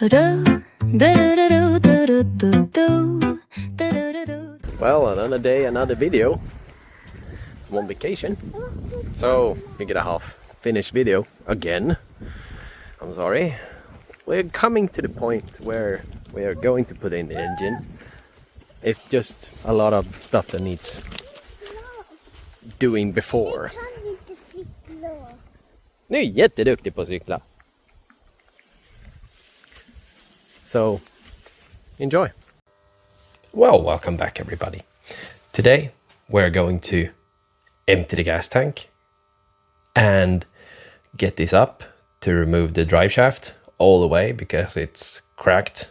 Well, another day, another video. I'm on vacation, so we get a half finished video again. I'm sorry. We're coming to the point where we are going to put in the engine. It's just a lot of stuff that needs doing before. Nu är jätteduktig på att cykla. So, enjoy. Well, welcome back everybody. Today we're going to empty the gas tank and get this up to remove the drive shaft all the way because it's cracked,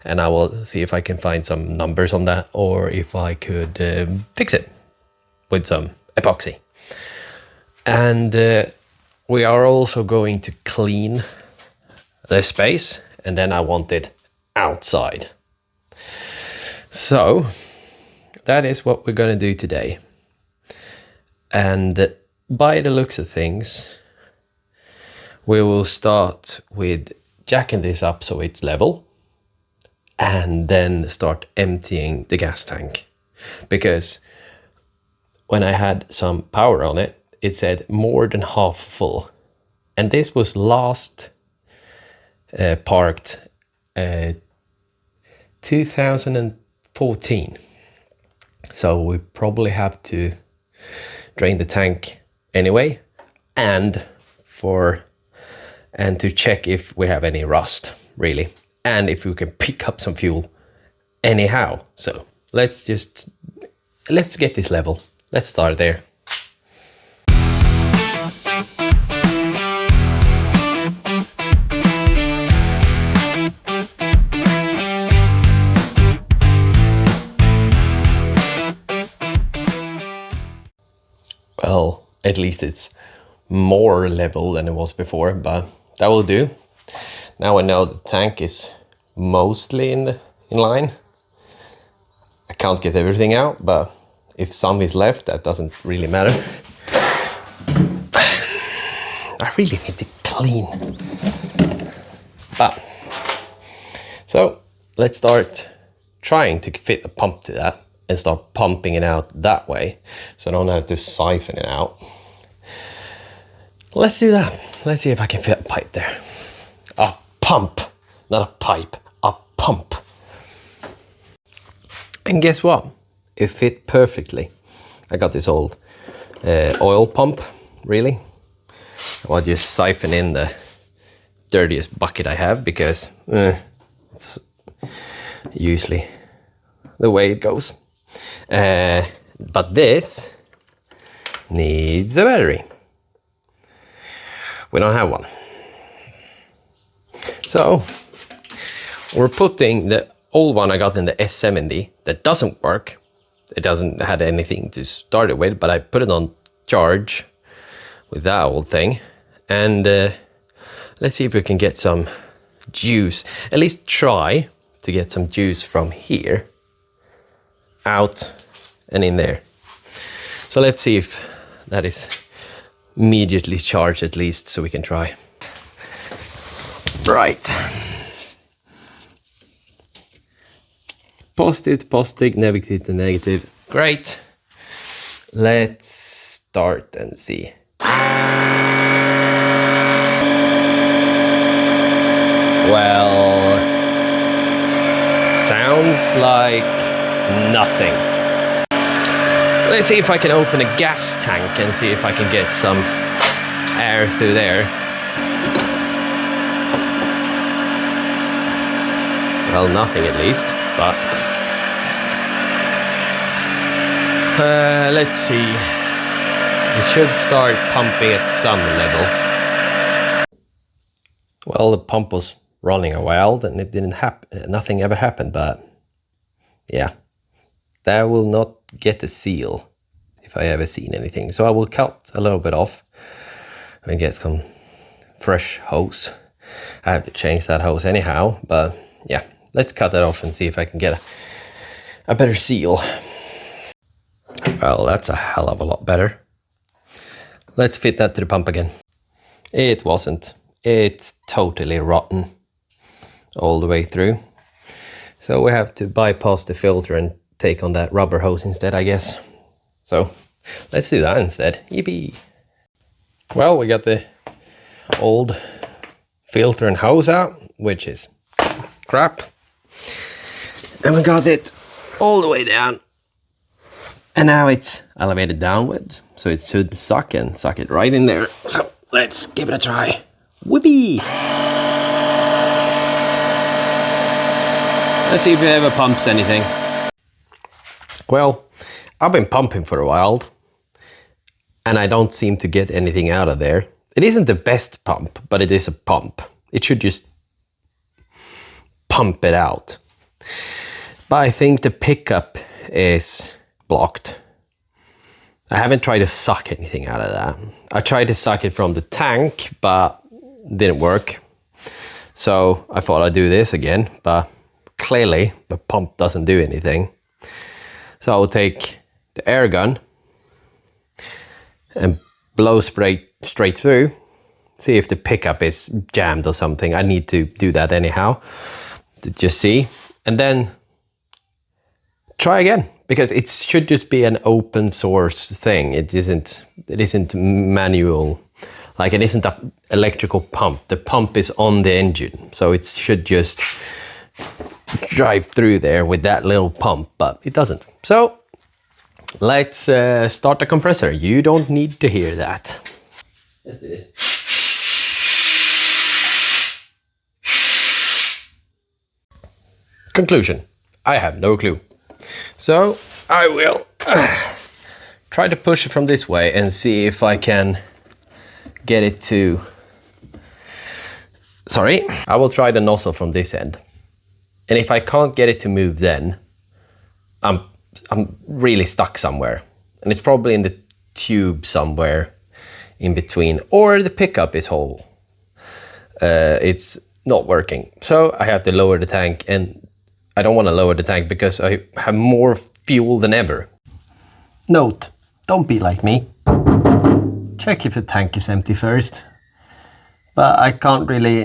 and I will see if I can find some numbers on that or if I could fix it with some epoxy. And we are also going to clean the space, and then I want it outside. So that is what we're going to do today. And by the looks of things, we will start with jacking this up so it's level, and then start emptying the gas tank. Because when I had some power on it, it said more than half full. And this was last parked 2014. So we probably have to drain the tank anyway, and to check if we have any rust, really, and if we can pick up some fuel anyhow. So let's get this level. Let's start there. Well, at least it's more level than it was before, but that will do. Now I know the tank is mostly in line. I can't get everything out, but if some is left, that doesn't really matter. I really need to clean. But so let's start trying to fit a pump to that and start pumping it out that way, so I don't have to siphon it out. Let's do that. Let's see if I can fit a pipe there. A pump, not a pipe, a pump. And guess what? It fit perfectly. I got this old oil pump, really. I'll just siphon in the dirtiest bucket I have, because it's usually the way it goes. But this needs a battery. We don't have one. So we're putting the old one I got in the S70 that doesn't work. It doesn't have anything to start it with, but I put it on charge with that old thing. And let's see if we can get some juice. At least try to get some juice from here out and in there. So let's see if that is immediately charged, at least, so we can try. Right. Positive to positive, negative to negative. Great. Let's start and see. Well, sounds like nothing. Let's see if I can open a gas tank and see if I can get some air through there. Well, nothing at least, but let's see. We should start pumping at some level. Well, the pump was running a while and it didn't happen. Nothing ever happened, but yeah, that will not get a seal if I ever seen anything. So I will cut a little bit off and get some fresh hose. I have to change that hose anyhow, but yeah, let's cut that off and see if I can get a better seal. Well, that's a hell of a lot better. Let's fit that to the pump again. It wasn't. It's totally rotten. all the way through. So we have to bypass the filter and take on that rubber hose instead, I guess. So let's do that instead. Yippee! Well, we got the old filter and hose out, which is crap. And we got it all the way down. And now it's elevated downwards, so it should suck it right in there. So let's give it a try. Whoopee! Let's see if it ever pumps anything. Well, I've been pumping for a while, and I don't seem to get anything out of there. It isn't the best pump, but it is a pump. It should just pump it out. But I think the pickup is blocked. I haven't tried to suck anything out of that. I tried to suck it from the tank, but didn't work. So I thought I'd do this again, but clearly the pump doesn't do anything. So I'll take the air gun and blow spray straight through, see if the pickup is jammed or something. I need to do that anyhow to just see, and then try again, because it should just be an open source thing. It isn't manual, like it isn't an electrical pump. The pump is on the engine, so it should just drive through there with that little pump, but it doesn't. So let's start the compressor. You don't need to hear that. Let's do this. Conclusion: I have no clue. So I will try to push it from this way and see if I can get it to... Sorry, I will try the nozzle from this end. And if I can't get it to move, then I'm really stuck somewhere. And it's probably in the tube somewhere in between, or the pickup is whole. It's not working. So I have to lower the tank, and I don't want to lower the tank because I have more fuel than ever. Note, don't be like me. Check if the tank is empty first. But I can't really...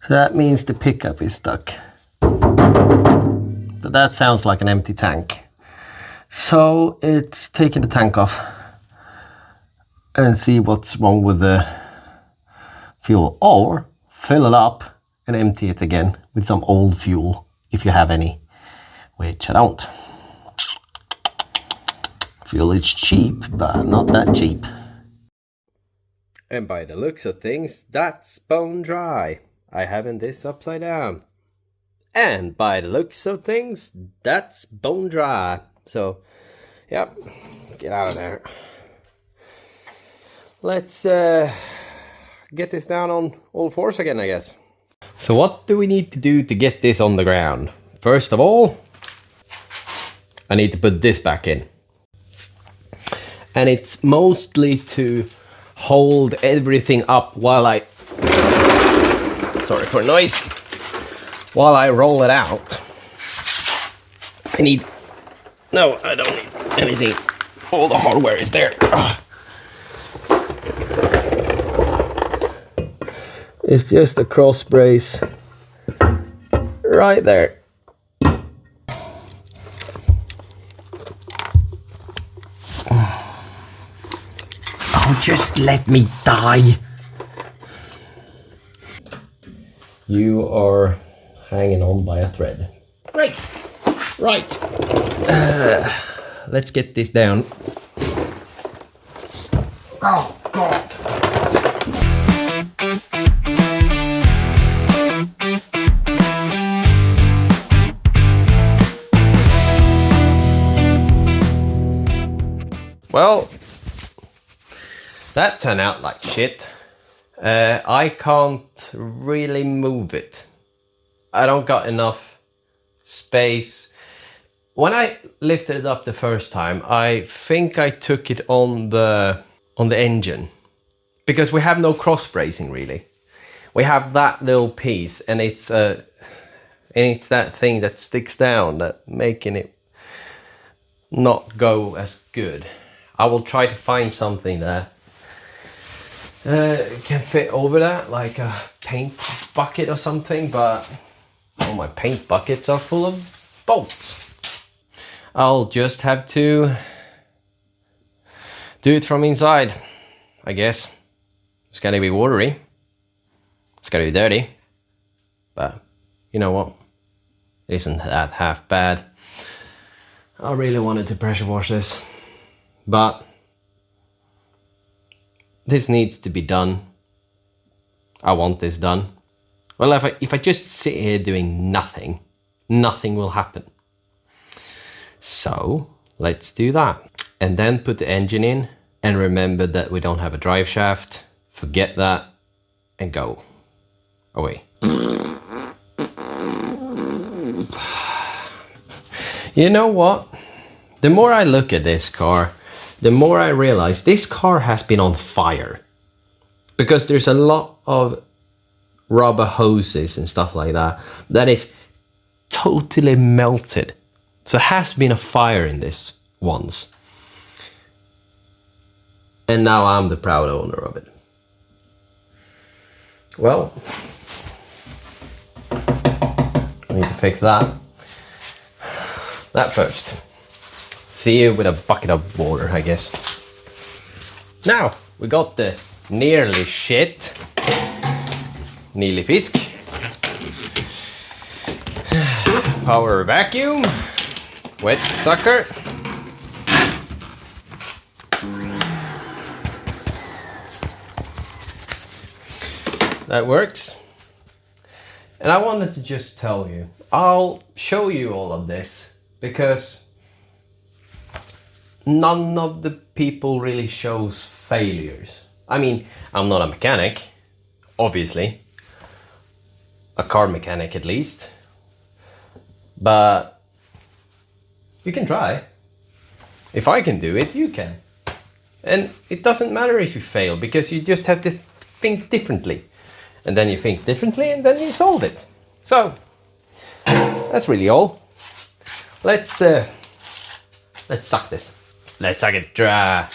So that means the pickup is stuck. But that sounds like an empty tank. So it's taking the tank off and see what's wrong with the fuel, or fill it up and empty it again with some old fuel if you have any, which I don't. Fuel is cheap, but not that cheap. And by the looks of things, that's bone dry. I having this upside down. And by the looks of things, that's bone dry. So, yep, get out of there. Let's get this down on all fours again, I guess. So what do we need to do to get this on the ground? First of all, I need to put this back in. And it's mostly to hold everything up while I... Sorry for noise. While I roll it out. I need... No, I don't need anything. All the hardware is there. It's just a cross brace right there. Oh, just let me die. You are hanging on by a thread. Right. Let's get this down. Oh, God. Well, that turned out like shit. I can't really move it. I don't got enough space. When I lifted it up the first time, I think I took it on the engine, because we have no cross bracing really. We have that little piece, and it's that thing that sticks down that making it not go as good. I will try to find something that can fit over that like a paint bucket or something, but all my paint buckets are full of bolts. I'll just have to do it from inside, I guess. It's gonna be watery, it's gonna be dirty, but you know what, it isn't that half bad. I really wanted to pressure wash this, but this needs to be done. I want this done. Well, if I just sit here doing nothing, nothing will happen. So let's do that. And then put the engine in, and remember that we don't have a drive shaft. Forget that and go away. You know what? The more I look at this car, the more I realize this car has been on fire, because there's a lot of rubber hoses and stuff like that that is totally melted. So it has been a fire in this once. And now I'm the proud owner of it. Well, I need to fix that. That first. See you with a bucket of water, I guess. Now, we got the nearly shit. Nearly fisk. Power vacuum. Wet sucker. That works. And I wanted to just tell you, I'll show you all of this because none of the people really shows failures. I mean, I'm not a mechanic, obviously. A car mechanic at least. But you can try. If I can do it, you can. And it doesn't matter if you fail, because you just have to think differently. And then you think differently, and then you solve it. So that's really all. Let's suck this. Let's suck it dry.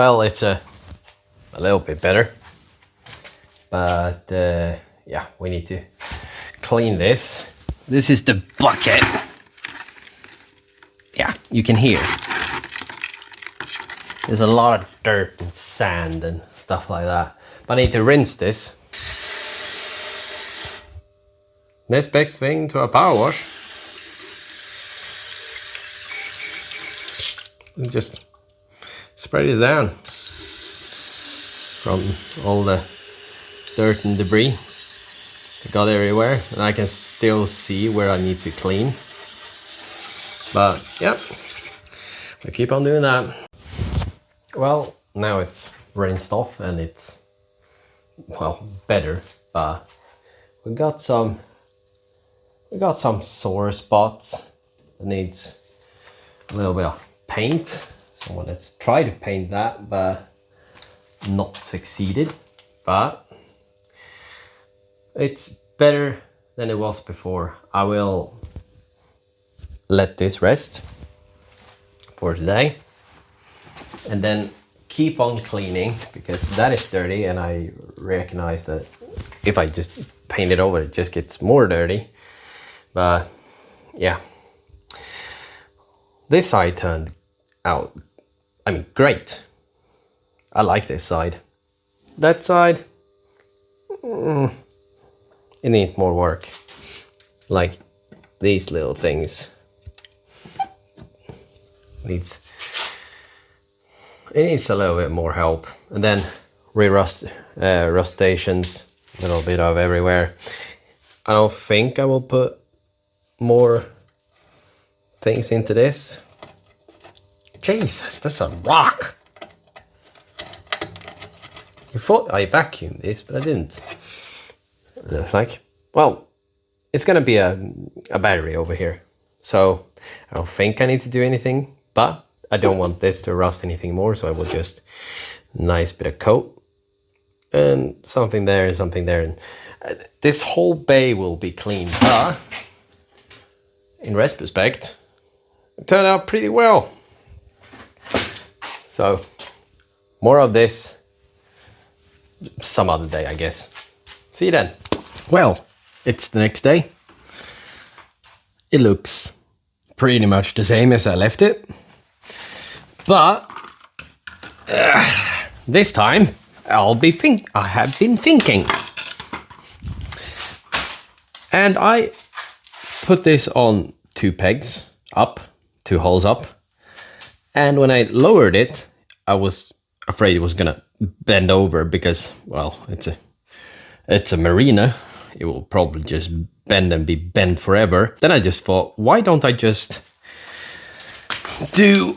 Well, it's a little bit better, but yeah, we need to clean this. This is the bucket. Yeah, you can hear. There's a lot of dirt and sand and stuff like that. But I need to rinse this. Next best thing to a power wash. Just spray this down from all the dirt and debris that got everywhere, and I can still see where I need to clean. But yep, we keep on doing that. Well, now it's rinsed off and it's, well, better, but we got some sore spots that needs a little bit of paint. Someone has tried to paint that, but not succeeded. But it's better than it was before. I will let this rest for today and then keep on cleaning, because that is dirty, and I recognize that if I just paint it over, it just gets more dirty. But yeah, this side turned out, I mean, great. I like this side. That side, it needs more work. Like these little things. It needs a little bit more help. And then rustations, a little bit of everywhere. I don't think I will put more things into this. Jesus, that's a rock. You thought I vacuumed this, but I didn't. It looks like, well, it's gonna be a battery over here. So I don't think I need to do anything, but I don't want this to rust anything more, so I will just nice bit of coat and something there and something there. And this whole bay will be clean, but in retrospect, it turned out pretty well. So more of this some other day, I guess. See you then. Well, it's the next day. It looks pretty much the same as I left it. But this time I have been thinking. And I put this on 2 pegs up, 2 holes up. And when I lowered it, I was afraid it was gonna bend over because, well, it's a Marina. It will probably just bend and be bent forever. Then I just thought, why don't I just do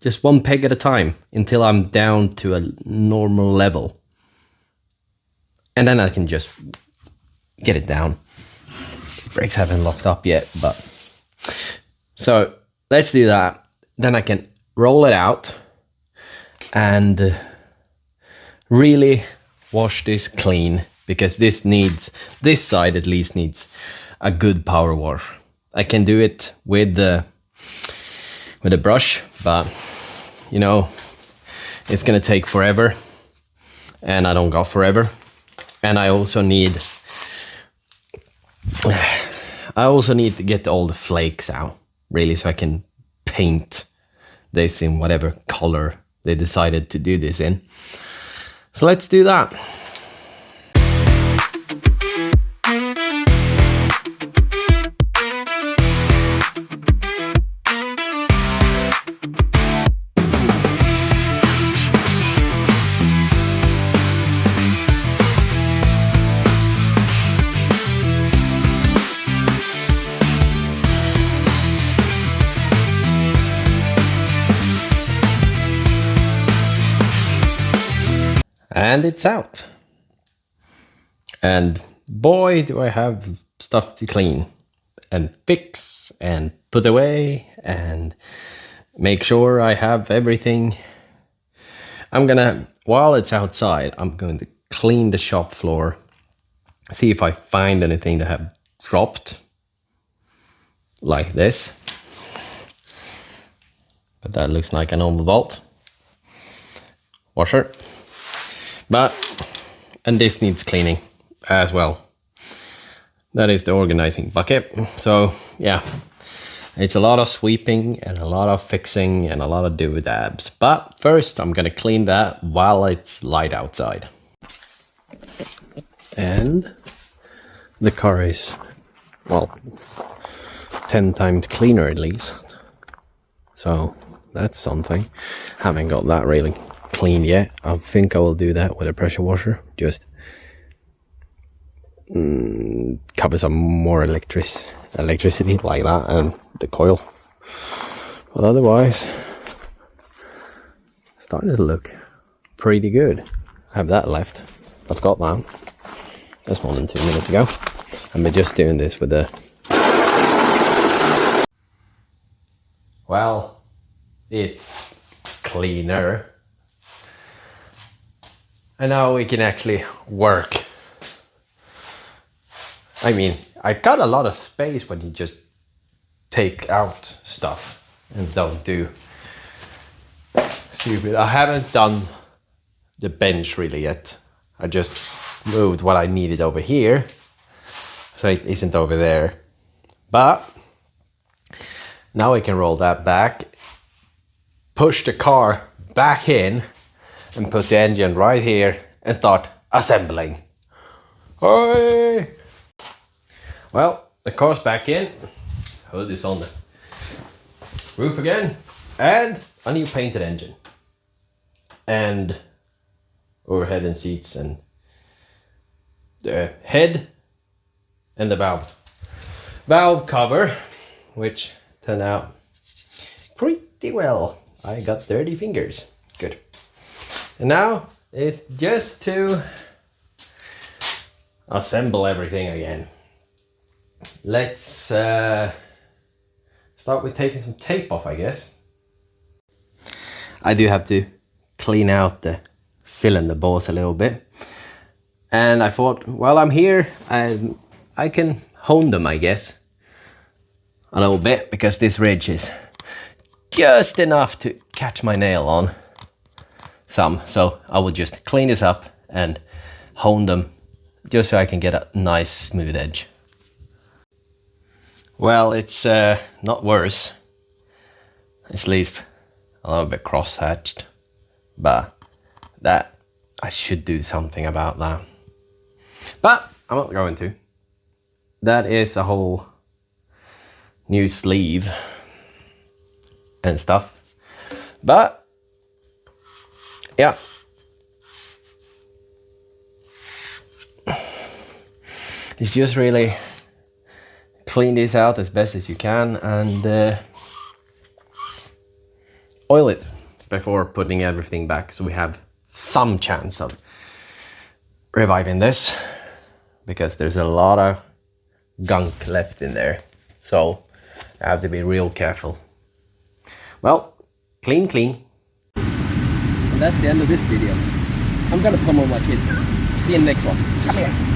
just 1 peg at a time until I'm down to a normal level. And then I can just get it down. Brakes haven't locked up yet, but so let's do that. Then I can roll it out and really wash this clean, because this side at least needs a good power wash. I can do it with a brush, but you know, it's gonna take forever and I don't got forever. And I also need to get all the flakes out, really, so I can paint this in whatever color they decided to do this in. So let's do that. And it's out. And boy, do I have stuff to clean and fix and put away and make sure I have everything. While it's outside, I'm going to clean the shop floor, see if I find anything that have dropped like this. But that looks like a normal bolt. washer. And this needs cleaning as well. That is the organizing bucket. So yeah, it's a lot of sweeping and a lot of fixing and a lot of do-dabs. But first I'm gonna clean that while it's light outside. And the car is, well, 10 times cleaner at least. So that's something. Haven't got that really clean yet. I think I will do that with a pressure washer. Just cover some more electricity like that and the coil. But otherwise, starting to look pretty good. I have that left. I've got that. That's more than 2 minutes ago. And we're just doing this with the... Well, it's cleaner. And now we can actually work. I mean, I got a lot of space when you just take out stuff and don't do stupid. I haven't done the bench really yet. I just moved what I needed over here, so it isn't over there. But now I can roll that back, push the car back in, and put the engine right here and start assembling. Hey! Well, the car's back in. Hood is on the roof again, and a new painted engine, and overhead and seats, and the head and the valve cover, which turned out pretty well. I got dirty fingers. Good. And now it's just to assemble everything again. Let's start with taking some tape off, I guess. I do have to clean out the cylinder bolts a little bit. And I thought, while I'm here, I can hone them, I guess, a little bit, because this ridge is just enough to catch my nail on some. So I will just clean this up and hone them just so I can get a nice smooth edge. Well, it's not worse. It's at least a little bit cross-hatched, but that I should do something about that. But I'm not going to. That is a whole new sleeve and stuff. But yeah. It's just really clean this out as best as you can and oil it before putting everything back, so we have some chance of reviving this, because there's a lot of gunk left in there, so I have to be real careful. Well, clean. And that's the end of this video. I'm gonna pummel my kids. See you in the next one. Come here.